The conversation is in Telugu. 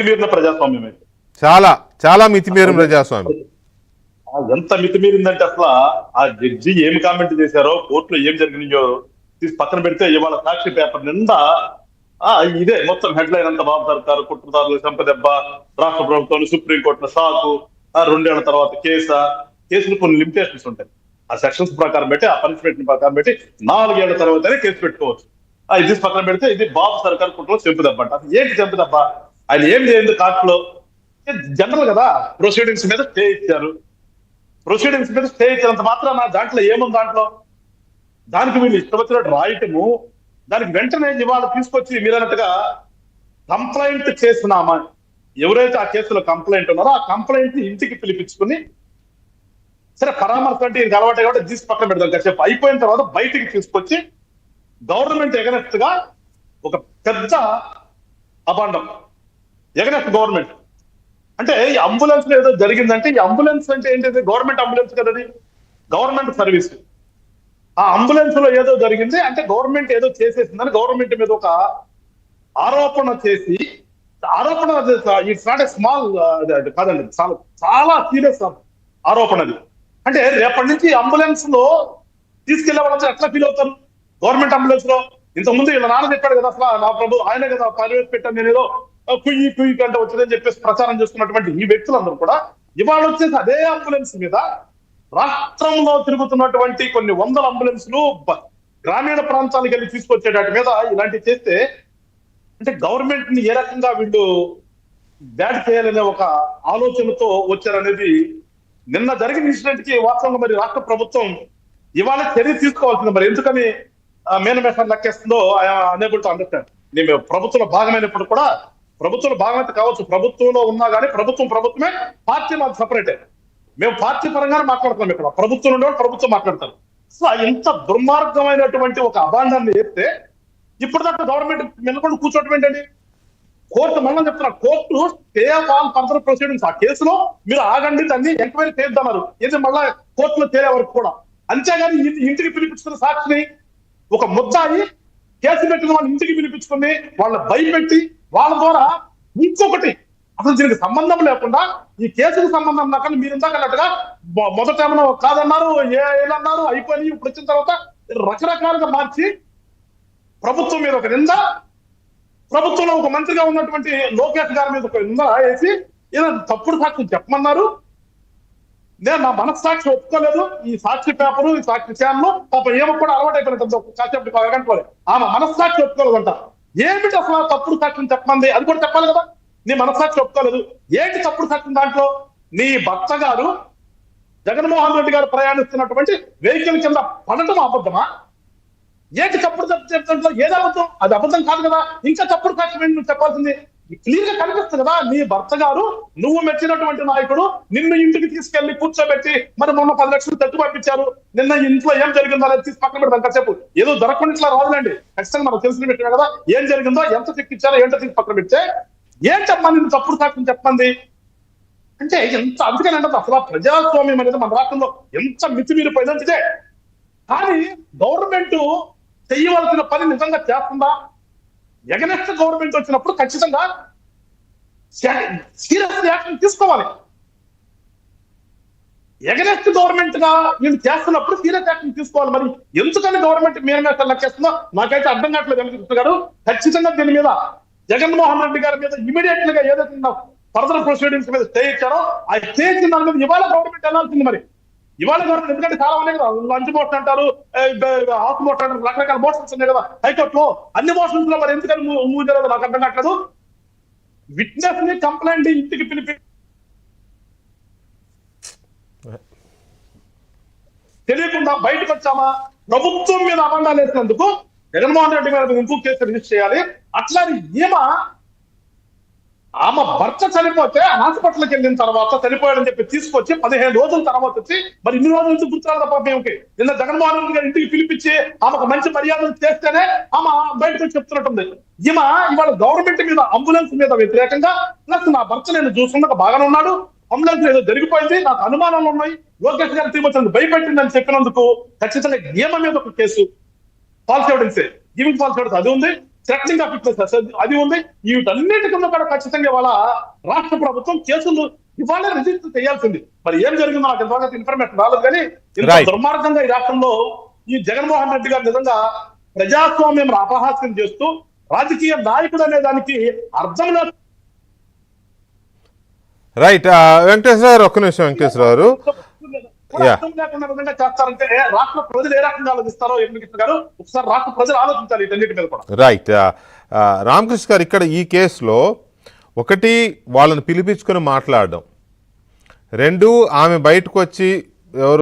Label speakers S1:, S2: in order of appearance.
S1: మితిమీరిన ప్రజాస్వామ్యం అయితే
S2: చాలా చాలా మితిమీరిన ప్రజాస్వామ్యం.
S1: ఎంత మితిమీరిందంటే అసలు ఆ జడ్జి ఏం కామెంట్ చేశారో, కోర్టులో ఏం జరిగినాయో తీసి పక్కన పెడితే ఇవాళ సాక్షి పేపర్ నిండా ఇదే మొత్తం హెడ్లైన్ అంతా బాబు సర్కారు కుట్రదారులు సంపదెబ్బ, రాష్ట్ర ప్రభుత్వం సుప్రీంకోర్టులో షాకు, 2 ఏళ్ల తర్వాత కేసులు కొన్ని లిమిటేషన్స్ ఉంటాయి. ఆ సెక్షన్స్ ప్రకారం పెట్టి, ఆ పనిష్మెంట్ ప్రకారం పెట్టి 4 ఏళ్ల తర్వాతనే కేసు పెట్టుకోవచ్చు. ఇది పక్కన పెడితే ఇది బాబు సర్కారు కుట్రలో చెంపుదెబ్బ అంట. అసలు ఏంటి చెంపుదెబ్బ? ఆయన ఏం చేయండి కోర్టులో జనరల్ కదా ప్రొసీడింగ్స్ మీద స్టే ఇచ్చారు. ప్రొసీడింగ్స్ మీద స్టే ఇచ్చినంత మాత్రాన దాంట్లో ఏముంది? దానికి వీళ్ళు ఇష్టం వచ్చినట్టు రాయటము, దానికి వెంటనే ఇవాళ తీసుకొచ్చి మీరన్నట్టుగా కంప్లైంట్ చేసినామా, ఎవరైతే ఆ కేసులో కంప్లైంట్ ఉన్నారో ఆ కంప్లైంట్ ఇంటికి పిలిపించుకుని, సరే పరామర్శ అంటే ఇది అలవాటు కాబట్టి తీసి పక్కన పెడతాం కాసేపు, అయిపోయిన తర్వాత బయటికి తీసుకొచ్చి గవర్నమెంట్ ఎగనెస్ట్ గా ఒక పెద్ద అబాండం, ఎగనెస్ట్ గవర్నమెంట్ అంటే ఈ అంబులెన్స్ లో ఏదో జరిగిందంటే, ఈ అంబులెన్స్ అంటే ఏంటంటే గవర్నమెంట్ అంబులెన్స్ కదా, అది గవర్నమెంట్ సర్వీస్. ఆ అంబులెన్స్ లో ఏదో జరిగింది అంటే గవర్నమెంట్ ఏదో చేసేసిందని గవర్నమెంట్ మీద ఒక ఆరోపణ చేసి, ఆరోపణ ఇట్స్ నాట్ ఏ స్మాల్ కాదండి, చాలా చాలా సీరియస్ ఆరోపణ అది. అంటే రేపటి నుంచి అంబులెన్స్ లో తీసుకెళ్లే వాళ్ళంతా ఎట్లా ఫీల్ అవుతారు? గవర్నమెంట్ అంబులెన్స్ లో ఇంతకుముందు ఇలా నాన్న చెప్పాడు కదా, అసలు నా ప్రభు ఆయనే కదా ప్రవేశపెట్టాను, నేను ఏదో కుయ్యి కంటే వచ్చిందని చెప్పేసి ప్రచారం చేస్తున్నటువంటి ఈ వ్యక్తులందరూ కూడా ఇవాళ వచ్చేసి అదే అంబులెన్స్ మీద రాష్ట్రంలో తిరుగుతున్నటువంటి కొన్ని వందల అంబులెన్స్లు గ్రామీణ ప్రాంతాలకు వెళ్ళి తీసుకొచ్చేటట్టు మీద ఇలాంటివి చేస్తే, అంటే గవర్నమెంట్ ని ఏ రకంగా వీళ్ళు బ్యాడ్ చేయాలనే ఒక ఆలోచనతో వచ్చారనేది నిన్న జరిగిన ఇన్సిడెంట్ కి వాస్తవంగా మరి రాష్ట్ర ప్రభుత్వం ఇవాళ చర్య తీసుకోవాల్సింది. మరి ఎందుకని మేనమేషన్ లెక్కేస్తుందో అనేబుల్ టు అండర్స్టాండ్. నేను ప్రభుత్వంలో భాగమైనప్పుడు కూడా, ప్రభుత్వంలో భాగమైతే కావచ్చు, ప్రభుత్వంలో ఉన్నా కానీ ప్రభుత్వమే, పార్టీ మాకు సపరేటే. మేము పార్టీ పరంగానే మాట్లాడుతున్నాం. ఇక్కడ ప్రభుత్వం ఉండేవాళ్ళు ప్రభుత్వం మాట్లాడతారు. సో ఇంత దుర్మార్గమైనటువంటి ఒక అభాండాన్ని వేస్తే ఇప్పుడు దాకా గవర్నమెంట్ నిలబడి కూర్చోవటం ఏంటండి? కోర్టు మళ్ళీ చెప్తున్నా, court stay all further proceedings. ఆ కేసులో మీరు ఆగండి, దాన్ని ఎంక్వైరీ చేద్దామన్నారు. ఇది మళ్ళా కోర్టులో తేలే వరకు కూడా. అంతేగాని ఇంటికి పిలిపించుకున్న సాక్షిని, ఒక ముద్దాయి కేసు పెట్టిన వాళ్ళ ఇంటికి పిలిపించుకుని వాళ్ళ భయపెట్టి వాళ్ళ ద్వారా ఇంకొకటి అసలు దీనికి సంబంధం లేకుండా, ఈ కేసుకు సంబంధం లేకుండా మీరు ఇందాకన్నట్టుగా మొదట ఏమన్నా కాదన్నారు, ఏమన్నారు, అయిపోయి ఇప్పుడు వచ్చిన తర్వాత రకరకాలుగా మార్చి ప్రభుత్వం మీద ఒక నింద, ప్రభుత్వంలో ఒక మంత్రిగా ఉన్నటువంటి లోకేష్ గారి మీద ఒక నింద వేసి ఏదో తప్పుడు సాక్షి చెప్పమన్నారు. నేను నా మనస్సాక్షి ఒప్పుకోలేదు. ఈ సాక్షి పేపరు, ఈ సాక్షి ఛానల్ పాప ఏమో కూడా అలవాటు అయిపోయినట్టు కాసేపు అరగంటలే ఆమె మనస్సాక్షి ఒప్పుకోలేదంట. ఏమిటి అసలు తప్పుడు సాక్షిని చెప్పమంది? అది కూడా చెప్పాలి కదా. నీ మనస్సాక్షి ఒప్పుకోలేదు, ఏంటి తప్పుడు సాక్షి? దాంట్లో నీ భర్త గారు జగన్మోహన్ రెడ్డి గారు ప్రయాణిస్తున్నటువంటి వెహికల్ కింద పడటం అబద్ధమా? ఏంటి తప్పుడు చెప్తుంటే ఏది అబద్ధం? అది అబద్ధం కాదు కదా. ఇంకా తప్పుడు సాక్షి నువ్వు చెప్పాల్సింది క్లియర్ గా కనిపిస్తుంది కదా. నీ భర్త గారు, నువ్వు మెచ్చినటువంటి నాయకుడు, నిన్ను ఇంటికి తీసుకెళ్లి కూర్చోబెట్టి మరి మొన్న 10 లక్షలు తట్టు పంపించారు. నిన్న ఇంట్లో ఏం జరిగిందో అనేది తీసి పక్కన పెడతాం కాసేపు. ఏదో దొరకకుండా ఇట్లా రాదులేండి, ఖచ్చితంగా మనకు తెలిసిన విషయమే కదా. ఏం జరిగిందో, ఎంత చెక్కిచ్చారో ఏంటో తీసి పక్కన పెడితే ఏం చెప్పమని నిన్ను తప్పుడు సాక్షిని చెప్పండి అంటే ఎంత? అందుకని అంటే అసలు ప్రజాస్వామ్యం అనేది మన రాష్ట్రంలో ఎంత మితిమీరిపోయిందంటే, కానీ గవర్నమెంట్ చేయవలసిన పని నిజంగా చేస్తుందా? ఎగనెస్ట్ గవర్నమెంట్ వచ్చినప్పుడు ఖచ్చితంగా సీరియస్ యాక్షన్ తీసుకోవాలి. ఎగనెస్ట్ గవర్నమెంట్ గా వీళ్ళు చేస్తున్నప్పుడు సీరియస్ యాక్షన్ తీసుకోవాలి. మరి ఎందుకని గవర్నమెంట్ మీద లెక్కేస్తుందో నాకైతే అర్థం కావట్లేదు. వెంకటకృష్ణ గారు ఖచ్చితంగా దీని మీద జగన్మోహన్ రెడ్డి గారి మీద ఇమీడియట్ గా ఏదైతే ఫర్దర్ ప్రొసీడింగ్స్ మీద స్టే ఇచ్చారో ఆ స్టే ఇచ్చిన దాని మీద ఇవాళ గవర్నమెంట్ వెళ్ళాల్సింది. మరి ఇవాళ గవర్నమెంట్, ఎందుకంటే చాలా ఉన్నాయి కదా, లంచ్ మోషన్ అంటారు, హాఫ్ మోషన్ అంటారు, రకరకాల మోషన్స్ ఉన్నాయి కదా హైకోర్టులో. అన్ని మోషన్స్ లో మరి ఎందుకని మూవ్ చేయలేదు నాకు అర్థం కావట్లేదు. విట్నెస్ ని కంప్లైంట్ ఇంటికి పిలిపి తెలియకుండా బయటకు వచ్చామా, ప్రభుత్వం మీద అబండాలు వేసినందుకు జగన్మోహన్ రెడ్డి గారి మీద ఇంకో కేసు రిజిస్టర్ చేయాలి. అట్లానే ఆమె భర్త చనిపోతే హాస్పిటల్కి వెళ్ళిన తర్వాత చనిపోయాడని చెప్పి తీసుకొచ్చి 15 రోజుల తర్వాత వచ్చి మరి ఇన్ని రోజుల నుంచి గుర్తురాలి తప్ప మేమకి నిన్న జగన్మోహన్ రెడ్డి గారి ఇంటికి పిలిపించి ఆమెకు మంచి మర్యాదలు చేస్తేనే ఆమె బయటకు చెప్తున్నట్టుంది. ఇవాళ గవర్నమెంట్ మీద, అంబులెన్స్ మీద వ్యతిరేకంగా, ప్లస్ నా భర్త నేను చూసుకున్నాక బాగానే ఉన్నాడు, అంబులెన్స్ ఏదో జరిగిపోయింది, నాకు అనుమానాలు ఉన్నాయి, లోకేష్ గారు తిరిగి భయపెట్టిందని చెప్పినందుకు ఖచ్చితంగా ఈమె మీద ఒక case, falls evidence, giving falls evidence అది ఉంది, థ్రెటనింగ్ ఆఫ్ విట్నెసెస్ అది ఉంది. వీటన్నిటి కింద కూడా ఖచ్చితంగా వాళ్ళ రాష్ట్ర ప్రభుత్వం కేసులు ఇవాళ రిజిస్టర్ చేయాల్సింది. మరి ఏం జరిగిందో నాకు ఇంతవరకు ఇన్ఫర్మేషన్ రాలేదు, కానీ ఇంత
S2: Right.
S1: దుర్మార్గంగా ఈ రాష్ట్రంలో ఈ జగన్మోహన్ రెడ్డి గారు నిజంగా ప్రజాస్వామ్యం అపహాస్యం చేస్తూ రాజకీయ నాయకుడు అనే దానికి అర్థం లేదు.
S2: రైట్. వెంకటేశ్వర గారు, ఒక్క నిమిషం వెంకటేశ్వర గారు. Yeah.
S1: అర్థం లేకుండా విధంగా చేస్తారంటే రాష్ట్ర ప్రజలు ఏ రకంగా ఆలోచిస్తారో ఎన్నికృష్ణ గారు ఒకసారి రాష్ట్ర ప్రజలు ఆలోచించాలి వీటన్నిటి మీద కూడా.
S2: రైట్. రామకృష్ణ గారు, ఇక్కడ ఈ కేసులో ఒకటి వాళ్ళని పిలిపించుకొని మాట్లాడడం, రెండు ఆమె బయటకు వచ్చి ఎవరు